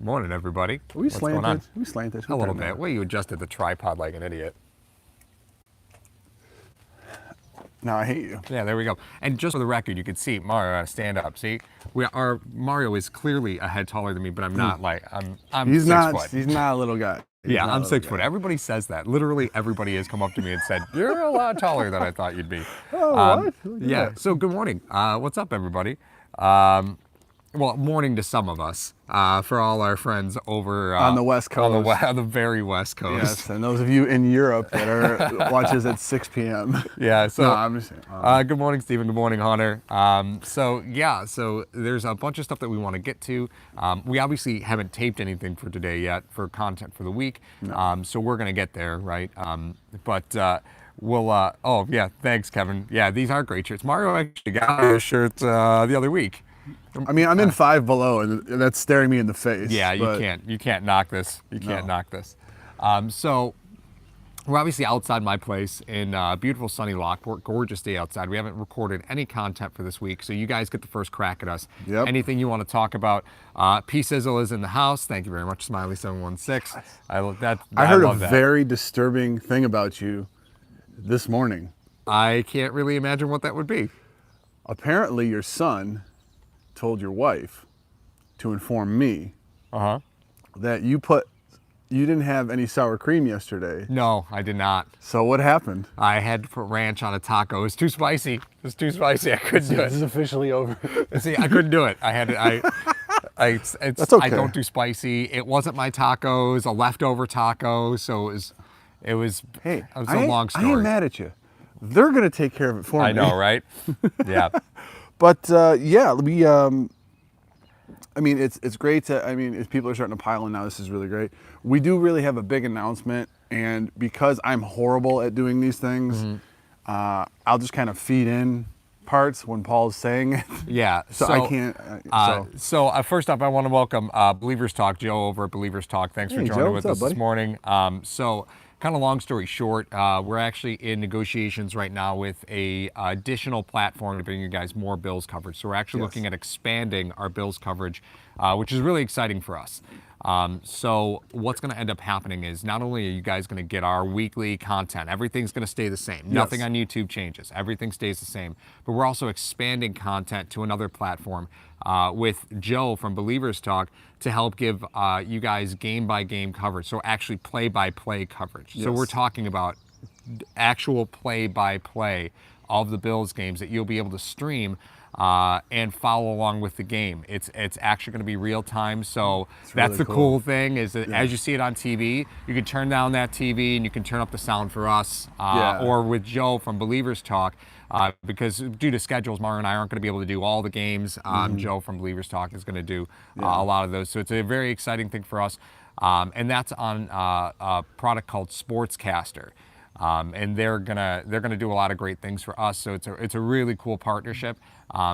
Morning, everybody. We What's going on? We slanted. A little bit. Well, you adjusted the tripod like an idiot. Now I hate you. Yeah, there we go. And just for the record, you can see Mario on a stand up. See, Mario is clearly a head taller than me, but I'm not like I'm He's 6 foot. He's not a little guy. Yeah, I'm 6 foot. Everybody says that. Literally, everybody has come up to me and said, "You're a lot taller than I thought you'd be." Oh, what? Yeah. So good morning. What's up, everybody? Well, morning to some of us. For all our friends over on the West Coast, on the very West Coast. Yes, and those of you in Europe that are watches at 6 p.m. Yeah. So no, I'm just good morning, Stephen. Good morning, Hunter. So there's a bunch of stuff that we want to get to. We obviously haven't taped anything for today yet for content for the week. No. So we're gonna get there, right? We'll. Oh yeah, thanks, Kevin. Yeah, these are great shirts. Mario actually got a shirt the other week. I mean, I'm in Five Below, and that's staring me in the face. Yeah, you can't knock this. You can't knock this. So we're obviously outside my place in beautiful sunny Lockport. Gorgeous day outside. We haven't recorded any content for this week, so you guys get the first crack at us. Yep. Anything you want to talk about? P Sizzle is in the house. Thank you very much, Smiley716. I heard a very disturbing thing about you this morning. I can't really imagine what that would be. Apparently, your son told your wife to inform me that you didn't have any sour cream yesterday. No, I did not. So what happened? I had to put ranch on a taco. It was too spicy. It was too spicy. I couldn't do it. This is officially over. See, I couldn't do it. I had to. That's okay. I don't do spicy. It wasn't my tacos, a leftover taco, so it was Hey, it was a long story. I ain't mad at you. They're gonna take care of it for me. I know, right? Yeah. But yeah, we. I mean, it's great to. I mean, if people are starting to pile in now, this is really great. We do really have a big announcement, and because I'm horrible at doing these things, I'll just kind of feed in parts when Paul's saying it. Yeah. So I can't. So first up, I want to welcome Believers Talk, Joe over at Believers Talk. Thanks for joining with us this morning. Kind of long story short, we're actually in negotiations right now with a additional platform to bring you guys more Bills coverage. So we're actually looking at expanding our Bills coverage, which is really exciting for us. So what's going to end up happening is not only are you guys going to get our weekly content, everything's going to stay the same. Nothing on YouTube changes. Everything stays the same. But we're also expanding content to another platform with Joe from Believers Talk to help give you guys game-by-game coverage, so actually play-by-play coverage. So we're talking about actual play-by-play of the Bills games that you'll be able to stream and follow along with the game. It's actually going to be real time, so that's really the cool thing is that as you see it on TV, you can turn down that TV and you can turn up the sound for us or with Joe from Believers Talk. Because due to schedules, Mario and I aren't going to be able to do all the games. Joe from Believers Talk is going to do a lot of those. So it's a very exciting thing for us. And that's on a product called Sportscaster. And they're gonna do a lot of great things for us. So it's a really cool partnership.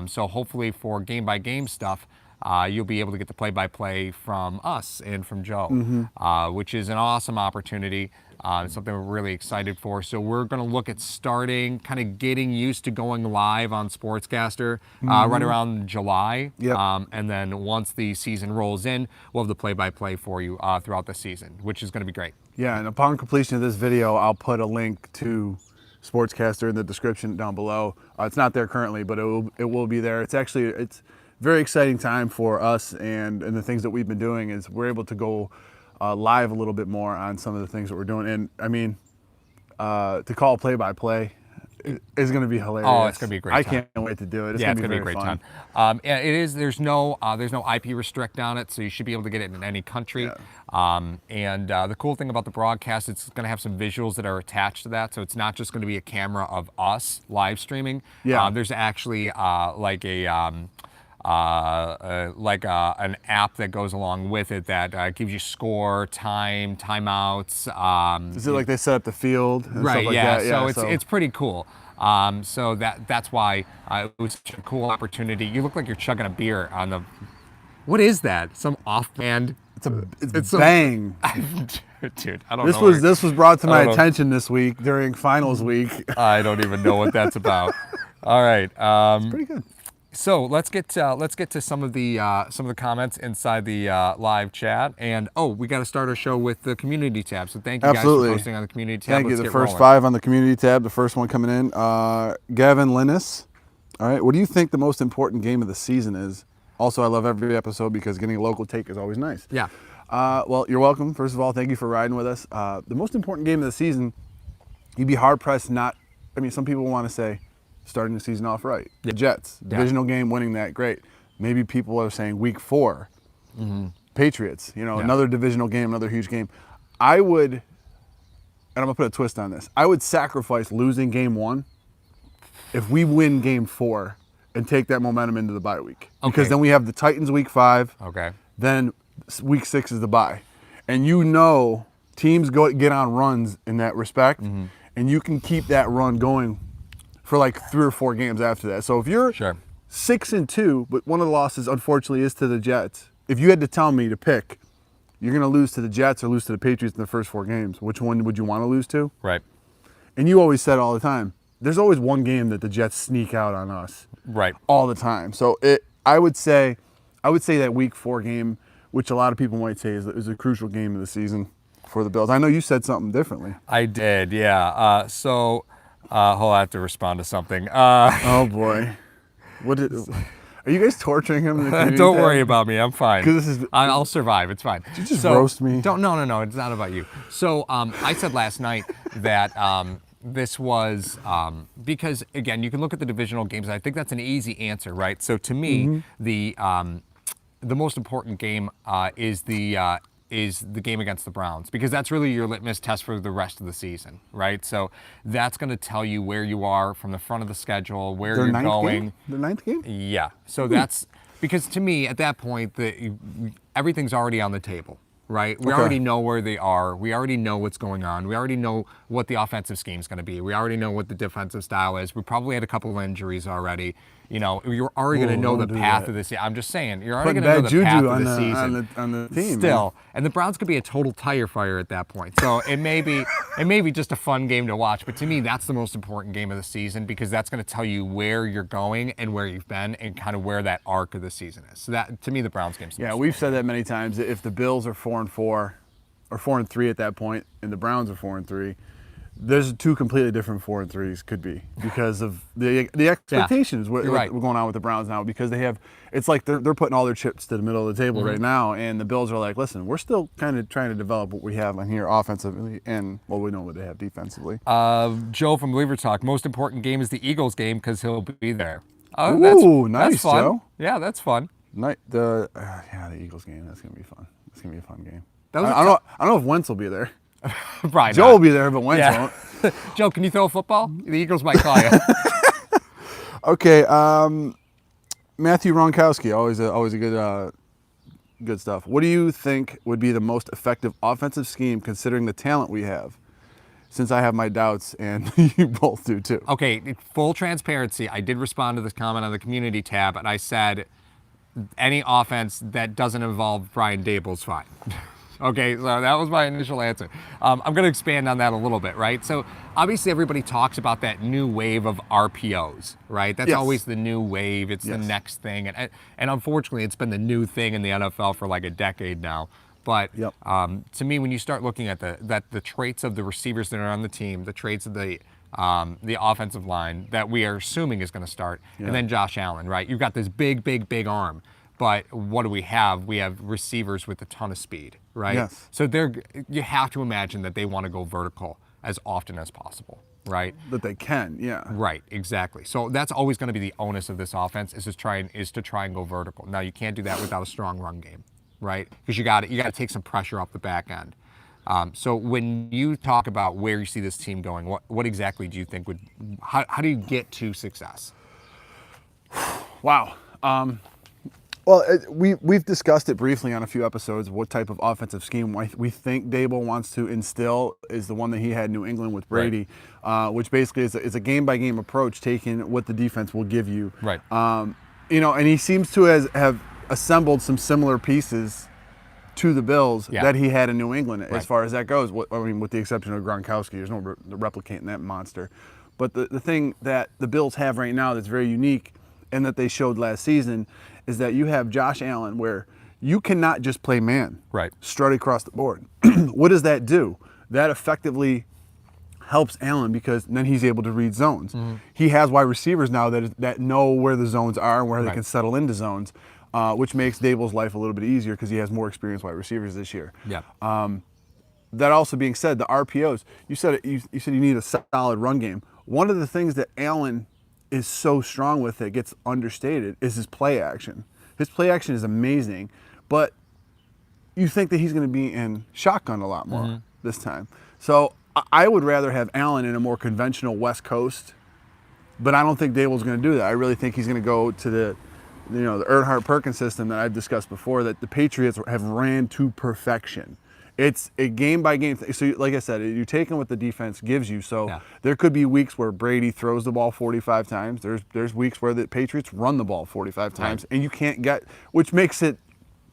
So hopefully for game by game stuff, you'll be able to get the play-by-play from us and from Joe, which is an awesome opportunity. It's something we're really excited for. So we're going to look at starting, kind of getting used to going live on Sportscaster right around July. And then once the season rolls in, we'll have the play-by-play for you throughout the season, which is going to be great. Yeah, and upon completion of this video, I'll put a link to Sportscaster in the description down below. It's not there currently, but it will be there. It's very exciting time for us, and the things that we've been doing is we're able to go live a little bit more on some of the things that we're doing. And I mean, to call play-by-play is going to be hilarious. Oh, it's going to be a great time. I can't wait to do it. It's going to be a great time. Yeah, it is. There's no IP restrict on it, so you should be able to get it in any country. The cool thing about the broadcast, it's going to have some visuals that are attached to that, so it's not just going to be a camera of us live streaming. There's actually an app that goes along with it that gives you score, time, timeouts. Is it like they set up the field and right, stuff like yeah. that? So it's pretty cool. So that's why it was such a cool opportunity. You look like you're chugging a beer on the. What is that? Some off-brand. It's Bang. Dude, I don't know. This was brought to my attention this week during finals week. I don't even know what that's about. All right. It's pretty good. So let's get to some of the comments inside the live chat, and we got to start our show with the community tab. So thank you guys for posting on the community tab. Thank you. The first 5 on the community tab. The first one coming in, Gavin Linus. All right, what do you think the most important game of the season is? Also, I love every episode because getting a local take is always nice. Yeah. Well, you're welcome. First of all, thank you for riding with us. The most important game of the season, you'd be hard pressed not. I mean, some people want to say starting the season off right. The Jets, divisional game, winning that, great. Maybe people are saying week 4, Patriots, another divisional game, another huge game. I would, and I'm going to put a twist on this, I would sacrifice losing game 1 if we win game 4 and take that momentum into the bye week. Because then we have the Titans week 5. Okay. Then week 6 is the bye. And teams get on runs in that respect, and you can keep that run going for like 3 or 4 games after that. So if you're 6-2, but one of the losses unfortunately is to the Jets, if you had to tell me to pick, you're going to lose to the Jets or lose to the Patriots in the first 4 games, which one would you want to lose to? Right. And you always said all the time, there's always one game that the Jets sneak out on us. Right. All the time. So I would say that week 4 game, which a lot of people might say is a crucial game of the season for the Bills. I know you said something differently. I did, yeah. I'll have to respond to something. Oh boy, are you guys torturing him? In the Don't worry about me. I'm fine. Because I'll survive. It's fine. Did you just roast me? No. It's not about you. So I said last night that this was because again, you can look at the divisional games. And I think that's an easy answer, right? So to me, the most important game is the game against the Browns, because that's really your litmus test for the rest of the season, right? So that's going to tell you where you are from the front of the schedule, where you're going. The 9th game? Yeah. So that's because to me at that point, everything's already on the table, right? We already know where they are. We already know what's going on. We already know what the offensive scheme is going to be. We already know what the defensive style is. We probably had a couple of injuries already. You're already going to know the path of the season. I'm just saying, you're already going to know the path of the season. On the team. Still, and the Browns could be a total tire fire at that point. So it may be just a fun game to watch. But to me, that's the most important game of the season, because that's going to tell you where you're going and where you've been and kind of where that arc of the season is. So that, to me, the Browns game's the most we've said that many times. If the Bills are 4-4 or 4-3 at that point, and the Browns are 4-3. There's 2 completely different 4-3s could be, because of the expectations. We're going on with the Browns now, because it's like they're putting all their chips to the middle of the table right now, and the Bills are like, listen, we're still kind of trying to develop what we have on here offensively, and we know what they have defensively. Joe from Believer Talk, most important game is the Eagles game because he'll be there. Ooh, nice, that's fun. Joe. Yeah, that's fun. The Eagles game. That's gonna be fun. It's gonna be a fun game. I don't know if Wentz will be there. Probably Joe will be there, but Wentz won't. Joe, can you throw a football? The Eagles might call you. Okay, Matthew Ronkowski, always a good stuff. What do you think would be the most effective offensive scheme, considering the talent we have? Since I have my doubts, and you both do too. Okay, full transparency, I did respond to this comment on the community tab, and I said any offense that doesn't involve Brian Dable's fine. Okay, so that was my initial answer. I'm going to expand on that a little bit, right? So obviously everybody talks about that new wave of RPOs, right? That's always the new wave. It's the next thing. And unfortunately, it's been the new thing in the NFL for like a decade now. But to me, when you start looking at the traits of the receivers that are on the team, the traits of the offensive line that we are assuming is going to start, and then Josh Allen, right? You've got this big arm. But what do we have? We have receivers with a ton of speed, right? Yes. So you have to imagine that they want to go vertical as often as possible, right? That they can, yeah. Right, exactly. So that's always going to be the onus of this offense, is to try and go vertical. Now, you can't do that without a strong run game, right? Because you got to take some pressure off the back end. So when you talk about where you see this team going, what exactly do you think how do you get to success? Wow. Well, we've discussed it briefly on a few episodes, what type of offensive scheme we think Dable wants to instill is the one that he had in New England with Brady, which basically is a game-by-game approach, taking what the defense will give you. Right. And he seems to have assembled some similar pieces to the Bills that he had in New England, as far as that goes. With the exception of Gronkowski, there's no replicating that monster. But the thing that the Bills have right now that's very unique and that they showed last season is that you have Josh Allen where you cannot just play man straight across the board. What does that do? That effectively helps Allen because then he's able to read zones. He has wide receivers now that know where the zones are and where they can settle into zones, which makes Daboll's life a little bit easier because he has more experienced wide receivers this year. That also being said, the RPOs, you said you need a solid run game. One of the things that Allen is so strong with that gets understated is his play action. His play action is amazing, but you think that he's going to be in shotgun a lot more this time. So I would rather have Allen in a more conventional West Coast, but I don't think Daboll's going to do that. I really think he's going to go to the Earnhardt-Perkins system that I've discussed before that the Patriots have ran to perfection. It's a game-by-game thing. So like I said, you're taking what the defense gives you. So there could be weeks where Brady throws the ball 45 times. There's weeks where the Patriots run the ball 45 times, and you can't get, which makes it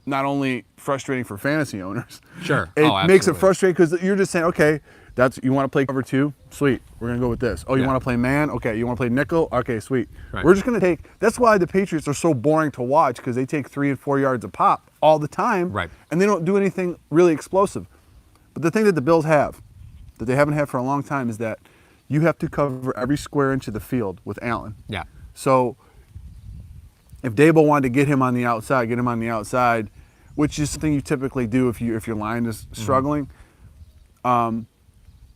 not only frustrating for fantasy owners. It makes it frustrating because you're just saying, okay, you want to play cover 2? Sweet. We're going to go with this. Oh, you want to play man? Okay. You want to play nickel? Okay, sweet. We're just going to take, that's why the Patriots are so boring to watch because they take 3 and 4 yards a pop all the time. And they don't do anything really explosive. But the thing that the Bills have, that they haven't had for a long time, is that you have to cover every square inch of the field with Allen. So if Daboll wanted to get him on the outside, which is something you typically do if your line is struggling,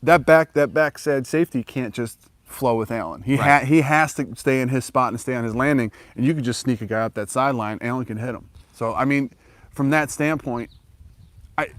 that backside safety can't just flow with Allen. He has to stay in his spot and stay on his landing, and you can just sneak a guy up that sideline. Allen can hit him. So I mean, from that standpoint,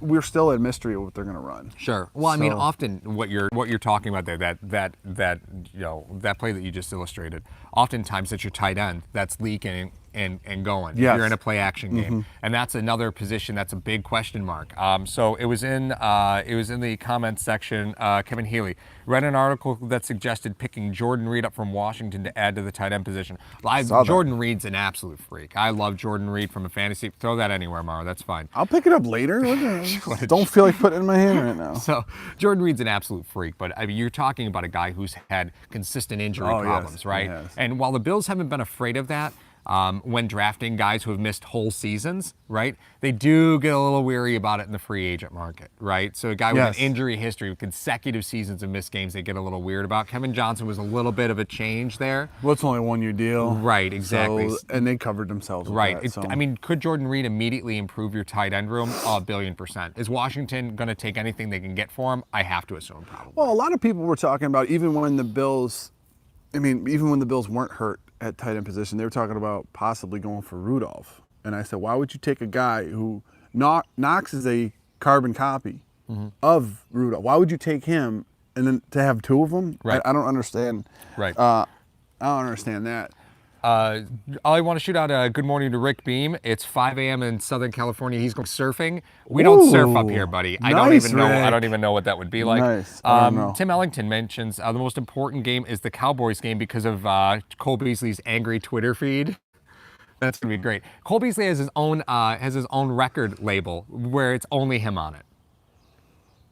we're still a mystery of what they're going to run. Well, I mean, often what you're talking about there, that play that you just illustrated, oftentimes it's your tight end that's leaking and going. You're in a play action game, and that's another position that's a big question mark. So it was in the comments section. Kevin Healy read an article that suggested picking Jordan Reed up from Washington to add to the tight end position. Jordan Reed's an absolute freak. I love Jordan Reed from a fantasy. Throw that anywhere, Mara. That's fine. I'll pick it up later. Don't feel like putting it in my hand right now. So Jordan Reed's an absolute freak, but I mean, you're talking about a guy who's had consistent injury problems, right? And while the Bills haven't been afraid of that, when drafting guys who have missed whole seasons, right? They do get a little weary about it in the free agent market, right? So a guy with an injury history, with consecutive seasons of missed games, they get a little weird about. Kevin Johnson was a little bit of a change there. Well, it's only a 1-year deal. Right, exactly. So, and they covered themselves with that, so. I mean, could Jordan Reed immediately improve your tight end room? Oh, 1,000,000,000%. Is Washington going to take anything they can get for him? I have to assume probably. Well, a lot of people were talking about even when the Bills weren't hurt at tight end position, they were talking about possibly going for Rudolph. And I said, why would you take a guy who Knox is a carbon copy of Rudolph? Why would you take him and then to have 2 of them? I don't understand. I don't understand that. I want to shoot out a good morning to Rick Beam. It's 5 a.m. in Southern California. He's going surfing. We don't surf up here, buddy. I don't even know what that would be like. Tim Ellington mentions the most important game is the Cowboys game because of Cole Beasley's angry Twitter feed. That's gonna be great. Cole Beasley has his own record label where it's only him on it.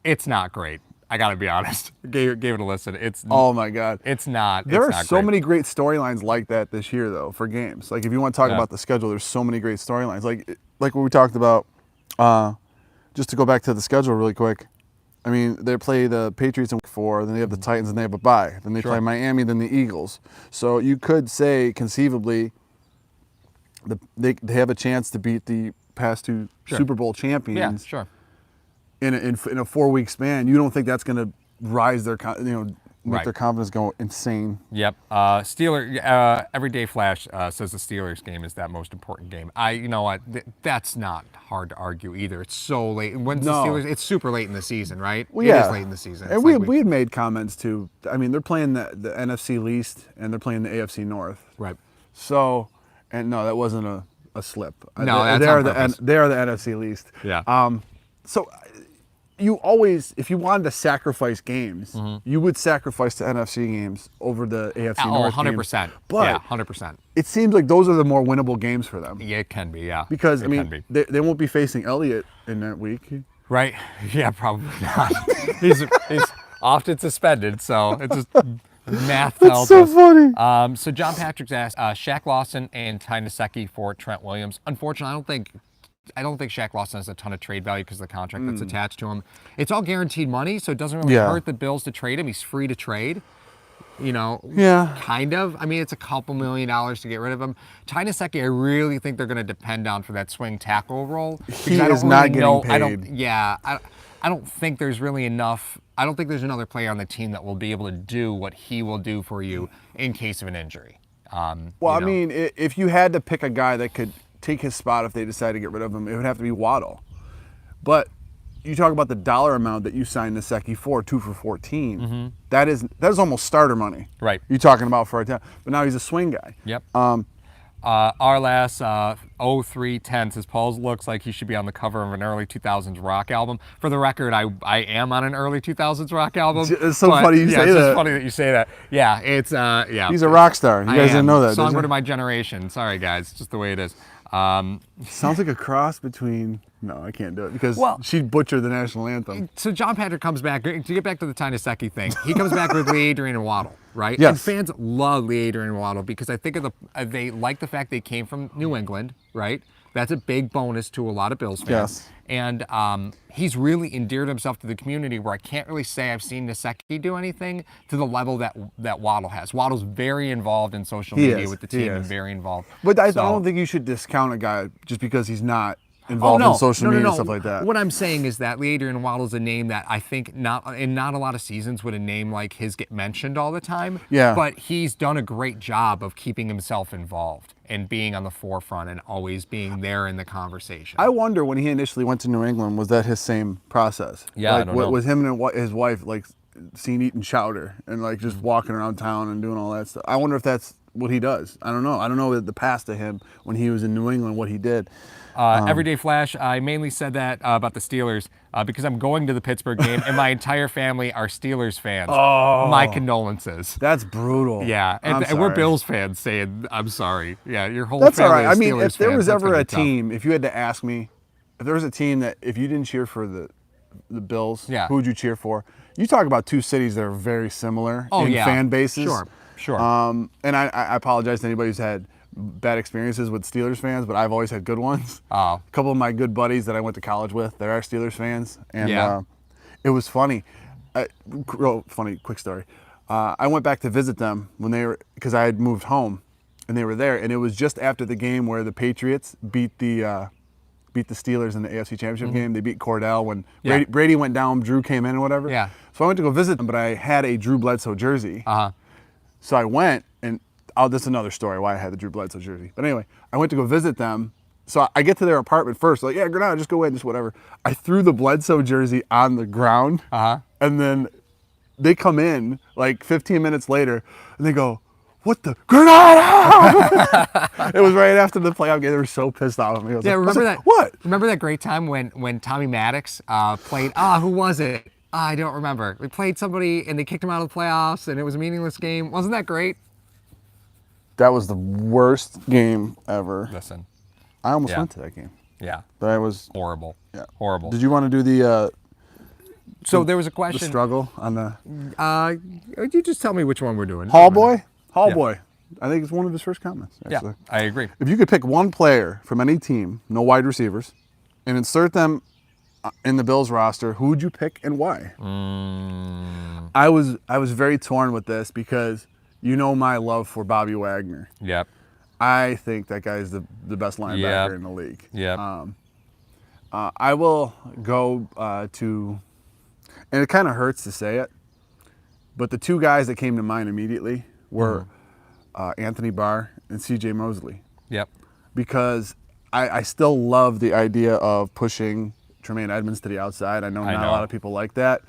It's not great. I gotta be honest. Gave it a listen. Oh my God. It's not. There are so many great storylines like that this year, though, for games. Like if you want to talk about the schedule, there's so many great storylines. Like what we talked about. Just to go back to the schedule really quick. I mean, they play the Patriots in week 4, then they have the Titans, and they have a bye. Then they play Miami, then the Eagles. So you could say conceivably, they have a chance to beat the past 2 Super Bowl champions. In a 4-week span. You don't think that's going to rise their, make their confidence go insane? Everyday Flash says the Steelers game is that most important game. You know what? That's not hard to argue either. It's so late. When's the Steelers? It's super late in the season, right? Well, it is late in the season. And we had made comments too. I mean, they're playing the NFC least and they're playing the AFC North. So, and no, that wasn't a slip. No, they are the NFC least. So. You always, if you wanted to sacrifice games, you would sacrifice the NFC games over the AFC North 100%. games. But 100%. It seems like those are the more winnable games for them. Yeah, it can be, Because, they won't be facing Elliott in that week. Right? Yeah, probably not. he's often suspended, so it's just Math That's tells so us. funny. So John Patrick's asked Shaq Lawson and Ty Nsekhe for Trent Williams. Unfortunately, I don't think Shaq Lawson has a ton of trade value because of the contract that's attached to him. It's all guaranteed money, so it doesn't really hurt the Bills to trade him. He's free to trade. Kind of. I mean, it's a couple $1 million to get rid of him. Ty Nsekhe, I really think they're going to depend on for that swing tackle role. He is not getting paid. I don't think there's really enough. I don't think there's another player on the team that will be able to do what he will do for you in case of an injury. I mean, if you had to pick a guy that could take his spot if they decide to get rid of him, it would have to be Waddle. But you talk about the dollar amount that you signed Nsekhe for, 2 for 14. Mm-hmm. That is almost starter money. Right. You're talking about for a time. But now he's a swing guy. Yep. Our last 0310 says Paul looks like he should be on the cover of an early 2000s rock album. For the record, I am on an early 2000s rock album. It's so funny you say that. It's just funny that you say that. Yeah, it's yeah. He's a rock star. You guys didn't know that. Songbird of my generation. Sorry guys, it's just the way it is. Sounds like a cross between. No, I can't do it because she butchered the national anthem. So John Patrick comes back, to get back to the Ty Nsekhe thing, he comes back with Lee Adrian and Waddle, right? Yes. And fans love Lee Adrian and Waddle because I think they like the fact they came from New England, right? That's a big bonus to a lot of Bills fans. Yes. And he's really endeared himself to the community where I can't really say I've seen Nsekhe do anything to the level that Waddle has. Waddle's very involved in social media with the team and very involved. But I don't think you should discount a guy just because he's not involved in social media and stuff like that. What I'm saying is that Lee Adrian Waddle is a name that I think not a lot of seasons would a name like his get mentioned all the time. Yeah. But he's done a great job of keeping himself involved and being on the forefront and always being there in the conversation. I wonder when he initially went to New England, was that his same process? Yeah, like, I don't know. Was him and his wife like seen eating chowder and like just walking around town and doing all that stuff? I wonder if that's what he does. I don't know. I don't know the past of him when he was in New England, what he did. Everyday Flash, I mainly said that about the Steelers because I'm going to the Pittsburgh game and my entire family are Steelers fans. Oh, my condolences. That's brutal. Yeah, and we're Bills fans saying, I'm sorry. Yeah, your whole That's family all right. is I mean, Steelers if there fans, was that's ever gonna a be tough. team, if you had to ask me, if there was a team that if you didn't cheer for the Bills, who would you cheer for? You talk about two cities that are very similar in fan bases. Sure. And I apologize to anybody who's had bad experiences with Steelers fans, but I've always had good ones. Oh. A couple of my good buddies that I went to college with, they are Steelers fans, and it was funny. Real funny, quick story. I went back to visit them when they were, because I had moved home, and they were there, and it was just after the game where the Patriots beat the Steelers in the AFC Championship game. They beat Cordell when Brady went down, Drew came in and whatever. Yeah. So I went to go visit them, but I had a Drew Bledsoe jersey. So I went, and this is another story why I had the Drew Bledsoe jersey. But anyway, I went to go visit them. So I get to their apartment first, like, yeah, Granada, just go in, just whatever. I threw the Bledsoe jersey on the ground, and then they come in like 15 minutes later, and they go, "What the Granada?" It was right after the playoff game. They were so pissed off at me. Remember that? What? Remember that great time when Tommy Maddox played? Who was it? I don't remember. We played somebody and they kicked him out of the playoffs, and it was a meaningless game. Wasn't that great? That was the worst game ever. Listen, I almost went to that game. Yeah, That was horrible. Yeah. Horrible. Did you want to do So there was a the question. struggle on the You just tell me which one we're doing. Hall Boy? Hall Boy. I think it's one of his first comments, actually. Yeah, I agree. If you could pick one player from any team, no wide receivers, and insert them in the Bills roster, who would you pick and why? I was very torn with this because you know my love for Bobby Wagner. Yep. I think that guy is the best linebacker in the league. Yep. I will go to, and it kind of hurts to say it, but the two guys that came to mind immediately were Anthony Barr and C.J. Mosley. Yep. Because I still love the idea of pushing Tremaine Edmonds to the outside. I know not a lot of people like that.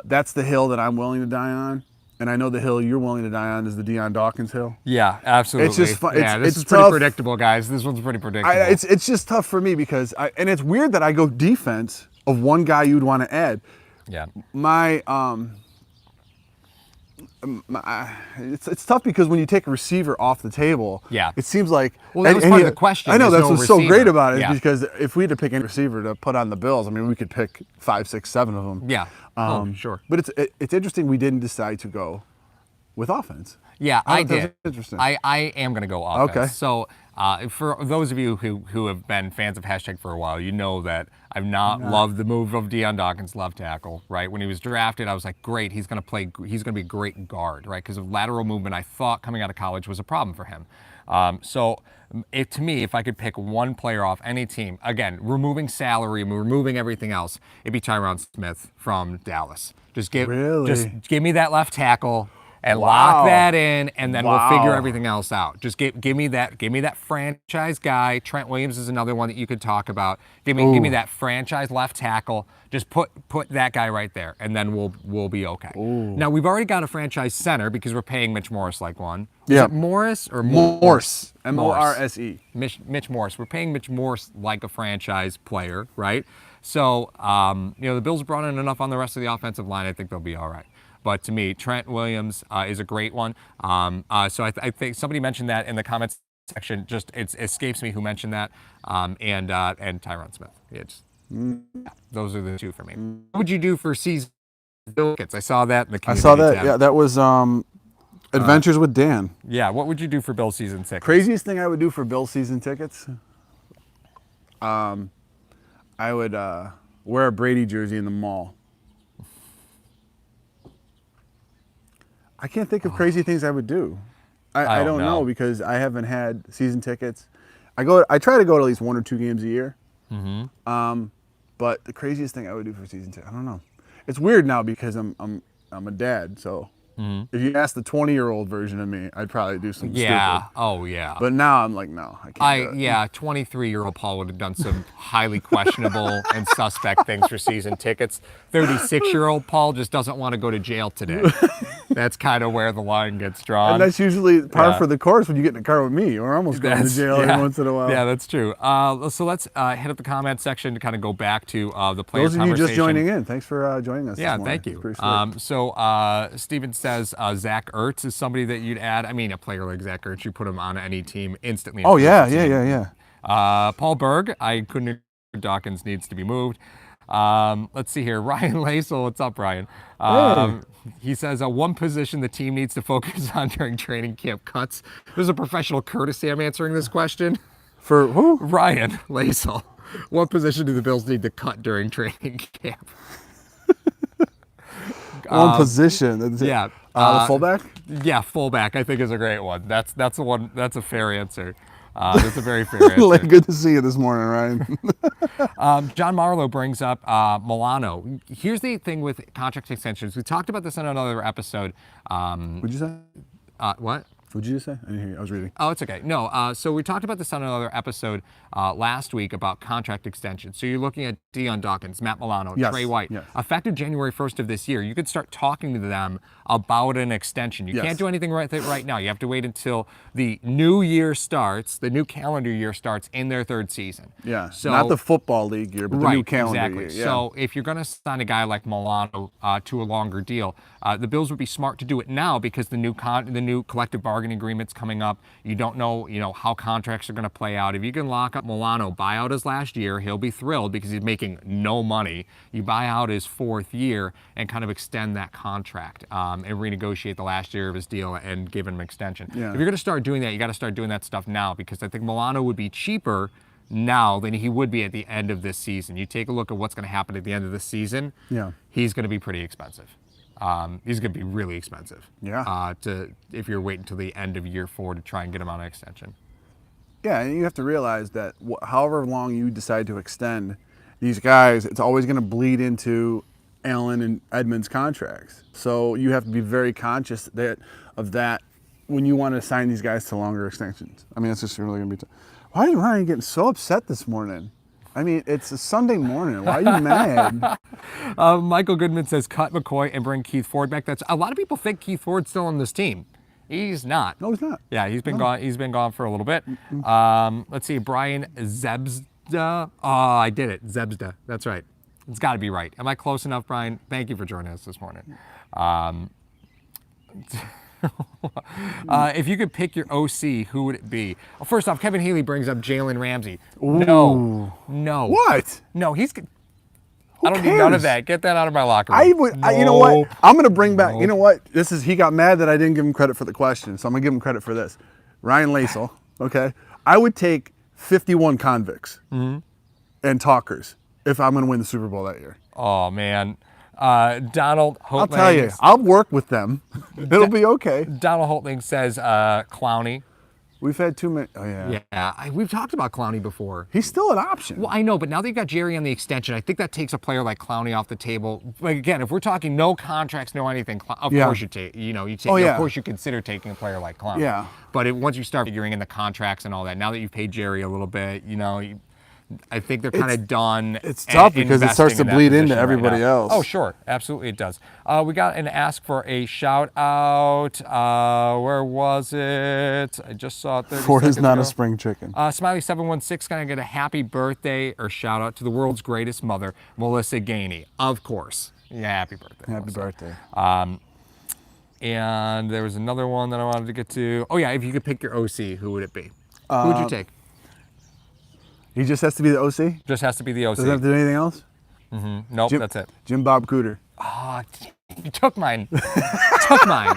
That's the hill that I'm willing to die on. And I know the hill you're willing to die on is the Deion Dawkins hill. Yeah, absolutely. It's just fun. This is tough. pretty predictable, guys. This one's pretty predictable. It's just tough for me because and it's weird that I go defense of one guy you'd want to add. Yeah. It's tough because when you take a receiver off the table, it seems like that was part of the question. I know There's that's no what's so receiver. great about it Yeah. because if we had to pick any receiver to put on the Bills, I mean, we could pick 5, 6, 7 of them. Yeah. Sure. But it's interesting we didn't decide to go with offense. Yeah, I did. That's interesting. I am going to go offense. Okay. So for those of you who have been fans of hashtag for a while, you know that I've not loved the move of Deion Dawkins, left tackle. Right when he was drafted, I was like, great, he's going to play. He's going to be a great guard, right? Because of lateral movement, I thought coming out of college was a problem for him. So to me, if I could pick one player off any team, again, removing salary, removing everything else, it'd be Tyron Smith from Dallas. Just give me that left tackle. And lock that in, and then we'll figure everything else out. Just give me that franchise guy. Trent Williams is another one that you could talk about. Give me that franchise left tackle. Just put that guy right there, and then we'll be okay. Ooh. Now we've already got a franchise center because we're paying Mitch Morse like one. Yeah, is it Morris or Morse? M-O-R-S-E. Mitch Morse. We're paying Mitch Morse like a franchise player, right? So the Bills brought in enough on the rest of the offensive line. I think they'll be all right. But to me, Trent Williams is a great one. So I think somebody mentioned that in the comments section. Just it escapes me who mentioned that. And Tyron Smith. Those are the two for me. What would you do for season tickets? I saw that in the community. I saw that. Tab. Yeah, that was Adventures with Dan. Yeah. What would you do for Bill season tickets? Craziest thing I would do for Bill season tickets? I would wear a Brady jersey in the mall. I can't think of crazy things I would do. I don't know because I haven't had season tickets. I try to go to at least 1 or 2 games a year. Mm-hmm. But the craziest thing I would do for season tickets, I don't know. It's weird now because I'm a dad, so if you ask the 20-year-old version of me, I'd probably do some stupid. Oh yeah. But now I'm like, no, I can't do it. 23-year-old Paul would have done some highly questionable and suspect things for season tickets. 36-year-old Paul just doesn't want to go to jail today. That's kind of where the line gets drawn. And that's usually par for the course when you get in a car with me, or almost going to jail every once in a while. Yeah, that's true. So let's hit up the comment section to kind of go back to the player conversation. Those of you just joining in, thanks for joining us. Yeah, thank you. So Steven says Zach Ertz is somebody that you'd add. I mean, a player like Zach Ertz, you put him on any team instantly. Oh, yeah. Paul Berg, I couldn't agree. Dawkins needs to be moved. Let's see here. Ryan Lasel, what's up, Ryan? He says one position the team needs to focus on during training camp cuts. There's a professional courtesy. I'm answering this question. For who? Ryan Lasel. What position do the Bills need to cut during training camp? One position. Yeah. The fullback? Yeah, fullback I think is a great one. That's the one. That's a fair answer. That's a very fair answer. Good to see you this morning, Ryan. John Marlowe brings up Milano. Here's the thing with contract extensions. We talked about this in another episode. What'd you say? What? What'd you just say? I didn't hear you. I was reading. Oh, it's okay. No, so we talked about this on another episode last week about contract extensions. So you're looking at Deion Dawkins, Matt Milano, Trey White. Yes. Effective January 1st of this year, you could start talking to them about an extension. You can't do anything right now. You have to wait until the new year starts, the new calendar year starts in their third season. Yeah, so, not the football league year, but the new calendar year. Yeah. So if you're going to sign a guy like Milano to a longer deal, the Bills would be smart to do it now because the new collective bargaining agreement's coming up. You don't know, how contracts are going to play out. If you can lock up Milano, buy out his last year, he'll be thrilled because he's making no money. You buy out his 4th year and kind of extend that contract and renegotiate the last year of his deal and give him an extension. Yeah. If you're going to start doing that, you got to start doing that stuff now because I think Milano would be cheaper now than he would be at the end of this season. You take a look at what's going to happen at the end of the season. Yeah. He's going to be pretty expensive. He's going to be really expensive. Yeah. If you're waiting until the end of year 4 to try and get him on an extension. Yeah, and you have to realize that however long you decide to extend these guys, it's always going to bleed into Allen and Edmonds' contracts. So you have to be very conscious of that when you want to sign these guys to longer extensions. I mean, it's just really going to be. Why is Ryan getting so upset this morning? I mean, it's a Sunday morning. Why are you mad? Michael Goodman says cut McCoy and bring Keith Ford back. A lot of people think Keith Ford's still on this team. He's not. No, he's not. Yeah, he's been gone. He's been gone for a little bit. Let's see, Brian Zebzda. Oh, I did it. Zebzda. That's right. It's got to be right. Am I close enough, Brian? Thank you for joining us this morning. If you could pick your OC, who would it be? Well, first off, Kevin Healy brings up Jalen Ramsey. Ooh. No. What? No, I don't need none of that. Get that out of my locker room. I would. You know what? I'm gonna bring back. You know what? He got mad that I didn't give him credit for the question, so I'm gonna give him credit for this. Ryan Lasel. Okay. I would take 51 convicts and talkers if I'm gonna win the Super Bowl that year. Oh man. Donald Holtling. I'll tell you, I'll work with them. It'll be okay. Donald Holtling says Clowney. We've had too many. Oh, yeah. Yeah, we've talked about Clowney before. He's still an option. Well, I know, but now that you've got Jerry on the extension, I think that takes a player like Clowney off the table. Like, again, if we're talking no contracts, no anything, of course you take, of course you consider taking a player like Clowney. Yeah. But once you start figuring in the contracts and all that, now that you've paid Jerry a little bit, I think they're kind of done. It's tough because it starts to bleed into everybody else. Oh, sure. Absolutely it does. We got an ask for a shout out. Where was it? I just saw it 30 Ford is not ago. a spring chicken. Smiley716 going to get a happy birthday or shout out to the world's greatest mother, Melissa Gainey. Of course. Yeah, happy birthday. Happy birthday. And there was another one that I wanted to get to. Oh, yeah. If you could pick your OC, who would it be? Who would you take? He just has to be the OC? Just has to be the OC. Doesn't have to do anything else? Nope, that's it. Jim Bob Cooter. Oh, you took mine. Took mine.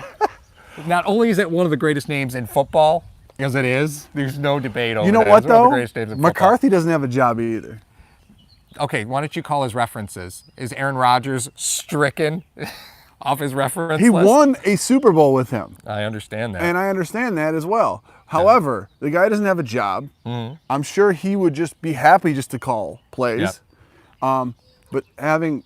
Not only is it one of the greatest names in football, because it is, there's no debate over it. You know what, though? McCarthy doesn't have a job either. Okay, why don't you call his references? Is Aaron Rodgers stricken off his reference list? He list? won a Super Bowl with him. I understand that. And I understand that as well. However, the guy doesn't have a job. I'm sure he would just be happy just to call plays. But having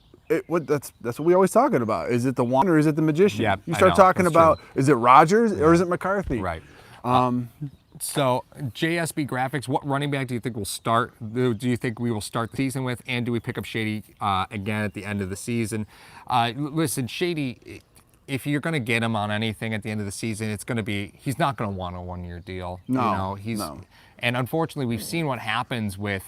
that's what we always talking about. Is it the one or is it the magician? Yeah, you start talking about is it Rodgers or is it McCarthy? Right. So JSB Graphics, what running back do you think will start? Do you think we will start the season with, and do we pick up Shady again at the end of the season? Listen, Shady, if you're going to get him on anything at the end of the season, it's going to be, he's not going to want a one-year deal. No, And unfortunately, we've seen what happens with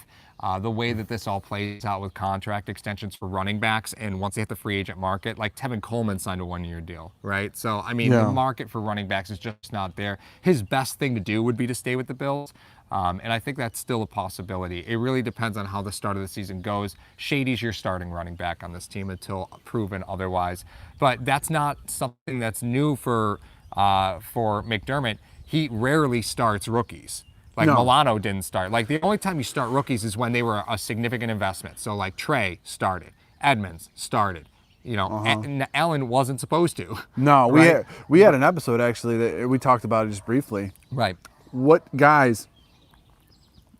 the way that this all plays out with contract extensions for running backs, and once they hit the free agent market, like Tevin Coleman signed a one-year deal, right? So, I mean, the market for running backs is just not there. His best thing to do would be to stay with the Bills. And I think that's still a possibility. It really depends on how the start of the season goes. Shady's your starting running back on this team until proven otherwise. But that's not something that's new for McDermott. He rarely starts rookies. Like Milano didn't start. Like the only time you start rookies is when they were a significant investment. So like Trey started, Edmonds started. Allen wasn't supposed to. No, right? we had an episode actually that we talked about it just briefly. Right. What guys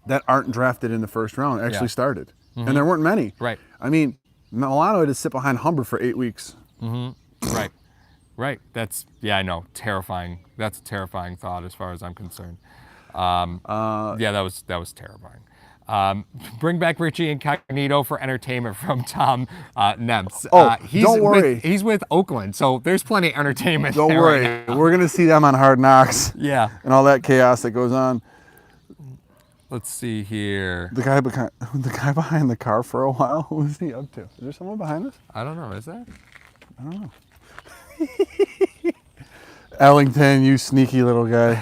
that aren't drafted in the first round actually started. And there weren't many. Right. I mean, Milano had to sit behind Humber for 8 weeks. Right. Right. That's, I know, terrifying. That's a terrifying thought as far as I'm concerned. That was terrifying. Bring back Richie Incognito for entertainment from Tom Nemps. Don't worry. He's with Oakland, so there's plenty of entertainment. Don't worry. Right, we're going to see them on Hard Knocks. Yeah. And all that chaos that goes on. Let's see here. The guy behind the car for a while, who is he up to? Is there someone behind us? I don't know. Is there? I don't know. Ellington, you sneaky little guy.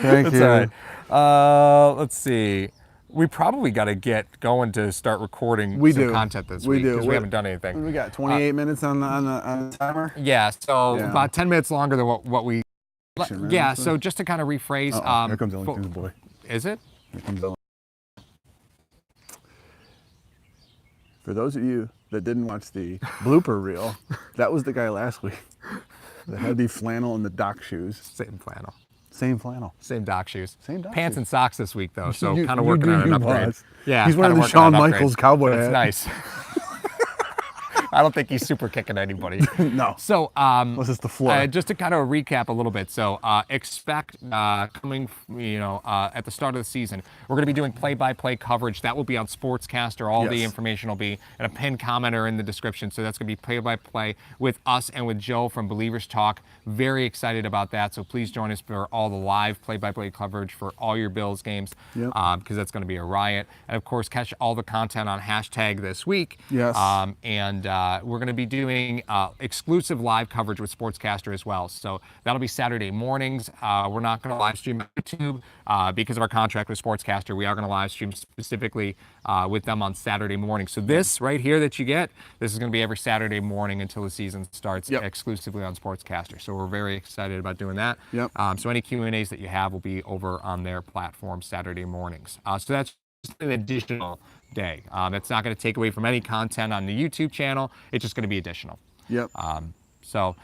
Thank you. All right. Let's see. We probably got to get going to start recording content this week. Because we haven't done anything. We got 28 minutes on the timer. Yeah, so about 10 minutes longer than what we... Yeah, so just to kind of rephrase... Here comes Ellington's boy. Is it? Here comes Ellington. For those of you that didn't watch the blooper reel, that was the guy last week that had the flannel and the dock shoes. Same flannel. Same flannel. Same dock shoes. Same dock Pants shoes. and socks this week, though, so kind of working on an upgrade. Boss. Yeah, he's wearing the Shawn Michaels cowboy hat. It's nice. I don't think he's super kicking anybody. No. So, unless it's the floor. Just to kind of recap a little bit. So, expect coming, at the start of the season, we're going to be doing play-by-play coverage. That will be on Sportscaster. All the information will be in a pinned commenter in the description. So that's going to be play-by-play with us and with Joe from Believers Talk. Very excited about that. So please join us for all the live play-by-play coverage for all your Bills games, because that's going to be a riot. And of course, catch all the content on hashtag this week. Yes. And we're going to be doing exclusive live coverage with Sportscaster as well. So that'll be Saturday mornings. We're not going to live stream on YouTube because of our contract with Sportscaster. We are going to live stream specifically with them on Saturday morning. So this right here that you get, this is going to be every Saturday morning until the season starts, exclusively on Sportscaster. So we're very excited about doing that. So any Q&As that you have will be over on their platform Saturday mornings. So that's just an additional day. It's not going to take away from any content on the YouTube channel. It's just going to be additional. So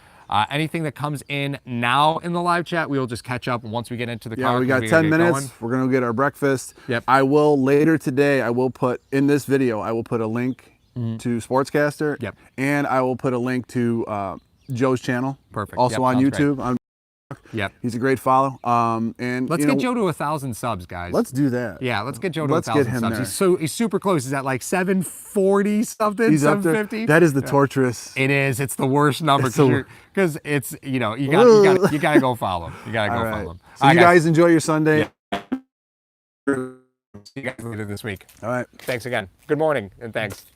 anything that comes in now in the live chat, we will just catch up once we get into the car. We got 10 minutes. We're going to get our breakfast. I will later today, I will put in this video, I will put a link to Sportscaster. And I will put a link to Joe's channel. Also on YouTube. He's a great follow. And let's get Joe to 1,000 subs, guys. Let's do that. Yeah, let's get Joe to 1,000 subs. He's super close. He's at like 740 something, he's 750. That is the torturous. It is. It's the worst number because it's you gotta go follow him. You gotta go follow him. So you guys enjoy your Sunday. See you guys later this week. All right. Thanks again. Good morning and thanks.